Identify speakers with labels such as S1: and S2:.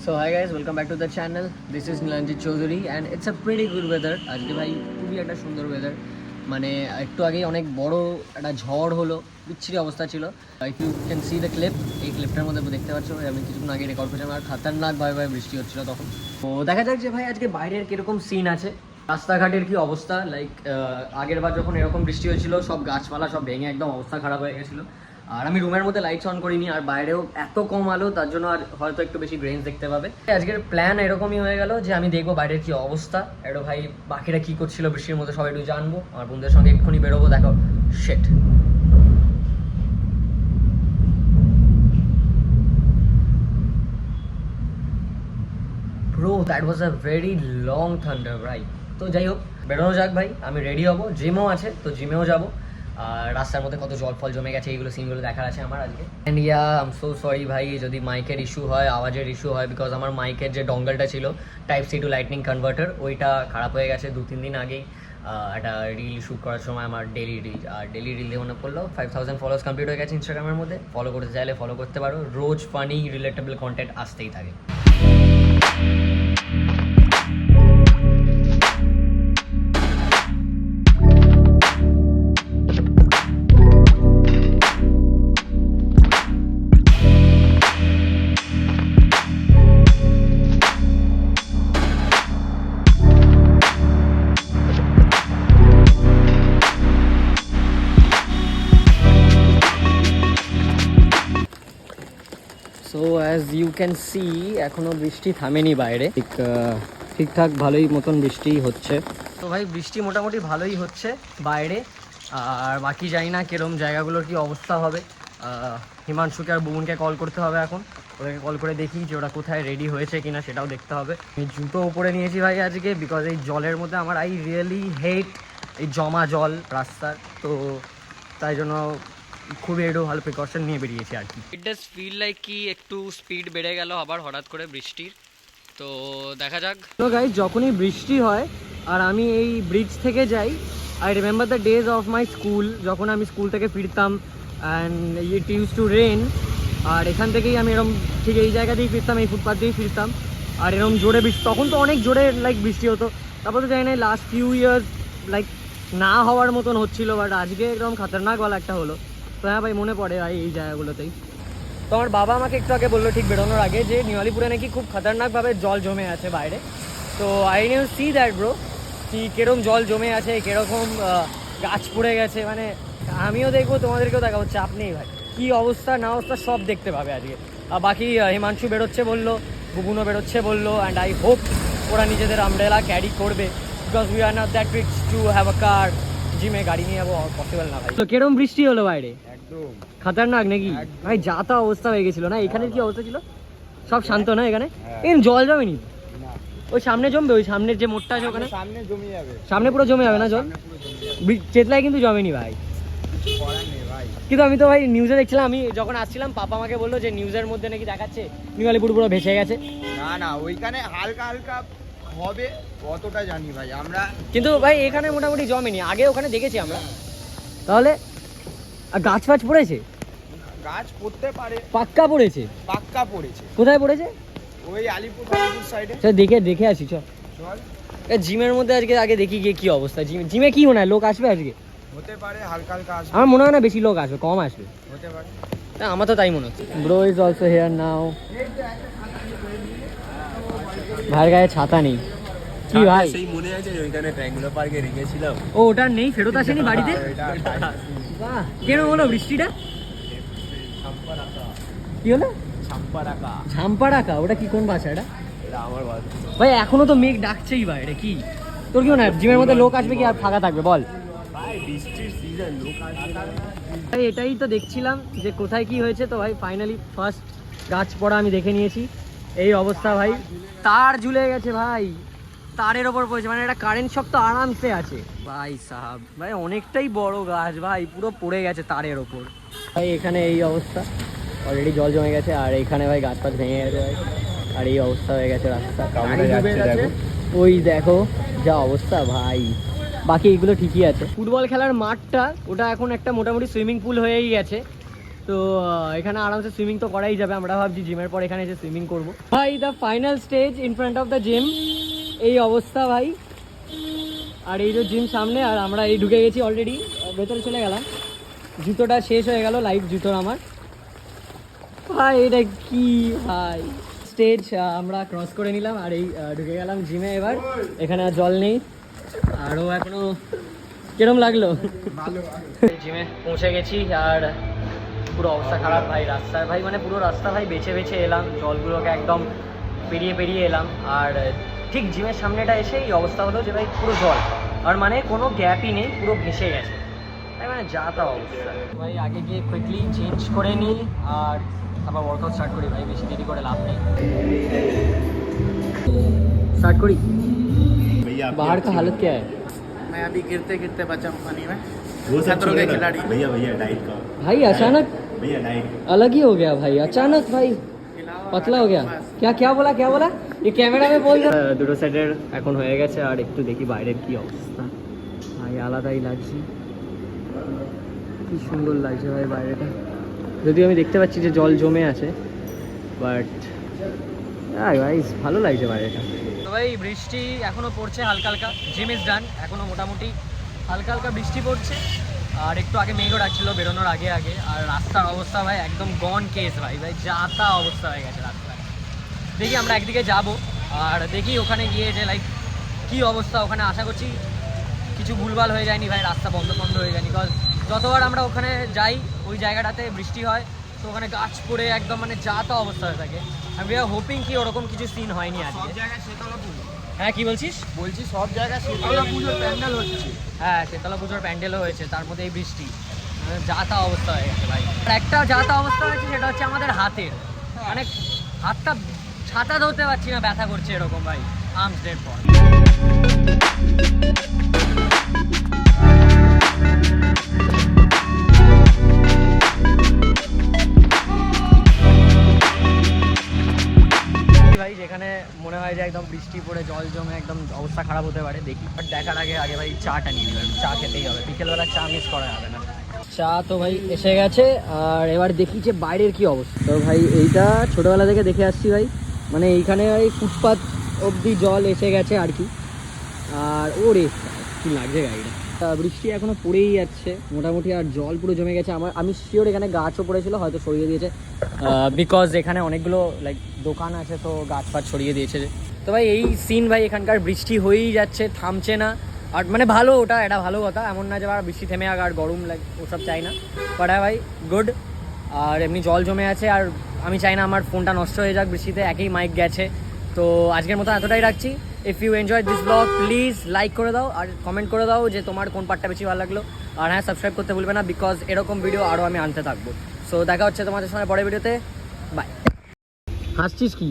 S1: So hi guys, welcome back to the channel. This is Nilanjit Chaudhary and it's a pretty good weather. আজকে ভাই খুবই একটা সুন্দর weather, মানে একটু আগে অনেক বড় একটা ঝড় হলো, বিচ্ছিরি অবস্থা ছিল। If you can see the clip, এই ক্লিপটার মধ্যে দেখতে পাচ্ছ আমি কিছুক্ষণ আগে রেকর্ড করছিলাম আর খাতারনাক ভাবে বৃষ্টি হচ্ছিল তখন। তো দেখা যাক যে ভাই আজকে বাইরের কিরকম সিন আছে, রাস্তাঘাটের কি অবস্থা। লাইক আগের বার যখন এরকম বৃষ্টি হয়েছিল সব গাছপালা সব ভেঙে একদম অবস্থা খারাপ হয়ে গেছিলো। আর আমি রুমের মধ্যে লাইটস অন করিনি, আর বাইরেও এত কম আলো, তার জন্য আর হয়তো একটু বেশি গ্রেন্স দেখতে পাবে। আজকের প্ল্যান এরকমই হয়ে গেল যে আমি দেখবো বাইরের কি অবস্থা, একটু ভাই বাকিরা কি করছিল বৃষ্টির মধ্যে সবাই একটু জানবো, আর বন্ধুদের সঙ্গে এক্ষুনি বেরোবো। দেখো shit, bro that was a very long thunder ভাই। তো যাই হোক, বেরোনো যাক ভাই, আমি রেডি হবো, জিমও আছে তো জিমেও যাবো। আর রাস্তার মধ্যে কত জল ফল জমে গেছে এইগুলো সিনগুলো দেখার আছে আমার আজকে। And yeah I am so sorry ভাই যদি মাইকের ইস্যু হয়, আওয়াজের ইস্যু হয়, বিকজ আমার মাইকের যে ডঙ্গলটা ছিল type C to lightning converter, ওইটা খারাপ হয়ে গেছে 2-3 দিন আগেই। একটা রিল শ্যুট করার সময় আমার ডেলি রিল, আর ডেলি রিলে মনে পড়লো 5000 ফলোয়ার্স কমপ্লিট হয়ে গেছে ইনস্টাগ্রামের মধ্যে। ফলো করতে চাইলে ফলো করতে পারো, রোজ ফানি রিলেটেবল কন্টেন্ট আসতেই থাকে। So as you can see এখনও বৃষ্টি থামেনি বাইরে, ঠিকঠাক ভালোই মতন বৃষ্টি হচ্ছে। তো ভাই বৃষ্টি মোটামুটি ভালোই হচ্ছে বাইরে, আর বাকি জানি না কিরম জায়গাগুলোর কি অবস্থা হবে। হিমাংশুকে আর বুবনকে কল করতে হবে এখন, ওদেরকে কল করে দেখি যে ওরা কোথায় রেডি হয়েছে কিনা সেটাও দেখতে হবে। আমি জুতো উপরে নিয়েছি ভাই আজকে, বিকজ এই জলের মধ্যে আমার আই রিয়েলি হেট এই জমা জল রাস্তার, তো তাই জন্য খুবই একটু ভালো প্রিকশন নিয়ে বেরিয়েছি আর কি। ইট ডাজ ফিল লাইক কি একটু স্পিড বেড়ে গেল আবার হঠাৎ করে বৃষ্টির, তো দেখা যাক। তো গাইস যখনই বৃষ্টি হয় আর আমি এই ব্রিজ থেকে যাই, I remember the days of my school, যখন আমি স্কুল থেকে ফিরতাম and it used to rain, আর এখান থেকেই আমি এরকম ঠিক এই জায়গা দিয়েই ফিরতাম, এই ফুটপাথ দিয়েই ফিরতাম, আর এরকম জোরে বৃষ্টি, তখন তো অনেক জোরে লাইক বৃষ্টি হতো। তারপর তো জানি না লাস্ট ফিউ ইয়ার্স লাইক না হওয়ার মতন হচ্ছিল, বাট আজকে একদম খাতারনাকওয়ালা একটা হলো। তো হ্যাঁ ভাই মনে পড়ে ভাই এই জায়গাগুলোতেই। তো আমার বাবা আমাকে একটু আগে বললো ঠিক বেরোনোর আগে যে নিউ-আলিপুরে নাকি খুব খতরনাকভাবে জল জমে আছে বাইরে। তো I knew see that bro, কি কিরকম জল জমে আছে, কিরকম গাছ পড়ে গেছে, মানে আমিও দেখবো তোমাদেরকেও দেখাবো, চাপ নেই ভাই, কী অবস্থা না অবস্থা সব দেখতে পাবে আজকে। বাকি হিমাংশু বেরোচ্ছে বললো, বুবুনও বেরোচ্ছে বললো, অ্যান্ড আই হোপ ওরা নিজেদের আমব্রেলা ক্যারি করবে, because we are not that rich to have a car. জিমে গাড়ি নিয়ে যাবো পসিবল না ভাই। তো কিরম বৃষ্টি হলো বাইরে, খাতারনাক নাকি ভাই? যা তা অবস্থা হয়ে গেছিল না, এখানে কি অবস্থা ছিল? সব শান্ত না এখানে? জল জমেনি? ওই সামনে জমবে, ওই সামনের যে মোড়টা আছে ওখানে সামনে জমে যাবে, সামনে পুরো জমে যাবে না জল? চেতলায় কিন্তু জমেনি ভাই, কিন্তু আমি তো ভাই নিউজে দেখছিলাম, আমি যখন আসছিলাম পাপা আমাকে বললো যে নিউজের মধ্যে নাকি দেখাচ্ছে নিউ-আলিপুর পুরো ভেসে গেছে।
S2: না না, ওইখানে হালকা হালকা হবে অতটা জানি ভাই আমরা,
S1: কিন্তু ভাই এখানে মোটামুটি জমেনি, আগে ওখানে দেখেছি আমরা। তাহলে গাছ ফাছ পড়েছে?
S2: গাছ পড়তে পারে,
S1: পাক্কা পড়েছে?
S2: পাক্কা পড়েছে।
S1: কোথায় পড়েছে?
S2: ওই আলিপুর সাইডে।
S1: চল দেখে আসি, চল। জিমের মধ্যে আজকে আগে দেখি গিয়ে কি অবস্থা। জিমে কি মনে হয় লোক আসবে আজকে?
S2: হতে পারে হালকা হালকা আসবে,
S1: আমার মনে হয় না বেশি লোক আসবে, কম আসবে
S2: হতে পারে।
S1: আমার তো তাই মনে হচ্ছে। ব্রো ইজ অলসো হিয়ার নাও। ভাইয়ের গায়ে ছাতা নেই কি ভাই?
S3: সেই মনে আছে ওইখানে ট্যাঙ্গুলো পার্কে রেখেছিলাম,
S1: ও ওটা নেই, ফেরত আসেনি বাড়িতে? বাহ, কেন হলো বৃষ্টিটা? কি হলো? ঝাম্পা রাখা, ওটা কি কোন ভাষা এটা?
S3: আমার বাস
S1: ভাই এখনো তো মেঘ ডাকছেই ভাই, এটা কি? তোর কি মনে হয় জিমের মধ্যে লোক আসবে কি আর ফাঁকা থাকবে বল?
S3: ভাই বৃষ্টির সিজন, লোক আসবে
S1: ভাই এটাই তো দেখছিলাম যে কোথায় কি হয়েছে। তো ভাই ফাইনালি ফার্স্ট গাছ পড়া আমি দেখে নিয়েছি, এই অবস্থা ভাই, তার ঝুলে গেছে ভাই, তারের ওপর পড়েছে, মানে একটা কারেন্ট শক তো আরামসে আছে ভাই সাহাব। ভাই অনেকটাই বড় গাছ ভাই, পুরো পড়ে গেছে তারের ওপর ভাই। এখানে এই অবস্থা, অলরেডি জল জমে গেছে, আর এখানে ভাই গাছ পাছ ভেঙে গেছে ভাই, আর এই অবস্থা হয়ে গেছে রাস্তা। ওই দেখো যা অবস্থা ভাই, বাকি এইগুলো ঠিকই আছে। ফুটবল খেলার মাঠটা ওটা এখন একটা মোটামুটি সুইমিং পুল হয়েই গেছে, তো এখানে আরামসে সুইমিং তো করাই যাবে, আমরা ভাবছি জিমের পর এখানে এসে সুইমিং করবো। ভাই the final stage in front of the gym, এই অবস্থা ভাই। আর এই যে জিম সামনে, আর আমরা এই ঢুকে গেছি অলরেডি, ভেতরে চলে গেলাম। জুতোটা শেষ হয়ে গেল, লাইভ জুতো আমার। ভাই এটা কি ভাই, স্টেজ আমরা ক্রস করে নিলাম আর এই ঢুকে গেলাম জিমে। এবার এখানে আর জল নেই, আরও এখনো কিরম লাগলো? জিমে পৌঁছে গেছি আর পুরো অবস্থা খারাপ ভাই রাস্তায়, ভাই মানে পুরো রাস্তা ভাই বেছে বেছে এলাম, জলগুলোকে একদম পেরিয়ে পেরিয়ে এলাম। আর ঠিক জিমের সামনেটা এসে এই অবস্থা হলো যে ভাই পুরো জল, আর মানে কোনো গ্যাপই নেই, পুরো ভেসে গেছে তাই, মানে যা তা অবস্থা ভাই। আগে গিয়ে কুইকলি চেঞ্জ করে নিই আর আবার ওয়ার্কআউট স্টার্ট করি ভাই, বেশি দেরি করে লাভ নেই। स्टार्ट करी। बाहर का हालत क्या है?
S2: मैं अभी गिरते गिरते बचा पानी में।
S4: वो सब
S2: खतरों के खिलाड़ी।
S4: भैया भैया डाइट का
S1: भाई अचानक
S4: भैया डाइट
S1: अलग ही हो गया भाई, अचानक भाई পাতলা হয়ে গেল। क्या बोला ये ক্যামেরা में बोल দুটো সাইডের এখন হয়ে গেছে, আর একটু দেখি বাইরের কি অবস্থা ভাই, আলাদাই লাগছে, কি সুন্দর লাগছে ভাই বাইরেটা। যদিও আমি দেখতে পাচ্ছি যে জল জমে আছে, বাট গাইস ভালো লাগছে বাইরেটা। তো ভাই বৃষ্টি এখনো পড়ছে হালকা হালকা, জিম ইজ ডান, এখনো মোটামুটি হালকা হালকা বৃষ্টি পড়ছে। আর একটু আগে মেঘও ডাকছিল বেরোনোর আগে আগে। আর রাস্তার অবস্থা ভাই একদম গন কেস ভাই, যা তা অবস্থা হয়ে গেছে রাস্তায়। দেখি আমরা একদিকে যাব আর দেখি ওখানে গিয়ে যে লাইক কী অবস্থা ওখানে, আশা করছি কিছু ভুলভাল হয়ে যায়নি ভাই, রাস্তা বন্ধ হয়ে যায়নি। বিকজ যতবার আমরা ওখানে যাই ওই জায়গাটাতে বৃষ্টি হয়, তো ওখানে গাছ পড়ে একদম মানে যা তা অবস্থা হয়ে থাকে। আমি হোপিং কি ওরকম কিছু সিন হয়নি আজকে। হ্যাঁ কি বলছিস?
S2: বলছি সব জায়গায় শীতলা পুজোর প্যান্ডেল হচ্ছে।
S1: হ্যাঁ শীতলা পুজোর প্যান্ডেলও হয়েছে, তার মধ্যে এই বৃষ্টি, যা তা অবস্থা হয়ে গেছে ভাই। আর একটা যা তা অবস্থা হয়েছে সেটা হচ্ছে আমাদের হাতের, মানে হাতটা ছাতা ধরতে পারছি না, ব্যথা করছে এরকম ভাই, আর্মস ডেড পর। ভাই যেখানে মনে হয় যে একদম বৃষ্টি পড়ে জল জমে একদম অবস্থা খারাপ হতে পারে, দেখি বাট দেখার আগে ভাই চাটা নিয়ে নেবেন, চা খেতেই হবে, বিকেলবেলা চা মিস করা যাবে না। চা তো ভাই এসে গেছে, আর এবার দেখি যে বাইরের কি অবস্থা। তো ভাই এইটা ছোটোবেলা থেকে দেখে আসছি ভাই, মানে এইখানে ওই ফুটপাথ অবধি জল এসে গেছে আর কি। আর ওরে কি লাগছে গাড়িটা, বৃষ্টি এখনো পড়েই যাচ্ছে মোটামুটি, আর জল পুরো জমে গেছে। আমি শিওর এখানে গাছও পড়েছিল, হয়তো সরিয়ে দিয়েছে, বিকজ এখানে অনেকগুলো লাইক দোকান আছে, তো গাছ ফাছ ছড়িয়ে দিয়েছে। তো ভাই এই সিন ভাই, এখানকার বৃষ্টি হয়েই যাচ্ছে, থামছে না। আর মানে ভালো, ওটা এটা ভালো কথা, এমন না যে আর বৃষ্টি থেমে আগে আর গরম লাগে, ওসব চাই না। বাট হ্যাঁ ভাই গুড। আর এমনি জল জমে আছে, আর আমি চাই না আমার ফোনটা নষ্ট হয়ে যাক বৃষ্টিতে, একই মাইক গেছে। তো আজকের মতো এতটাই রাখছি। If you enjoy this blog please like করে দাও আর কমেন্ট করে দাও যে তোমার কোন পার্টটা বেশি ভালো লাগলো। আর হ্যাঁ সাবস্ক্রাইব করতে ভুলবে না, বিকজ এরকম ভিডিও আরও আমি আনতে থাকবো। সো দেখা হচ্ছে তোমাদের সঙ্গে পরের ভিডিওতে, বাই। হাসছিস কি?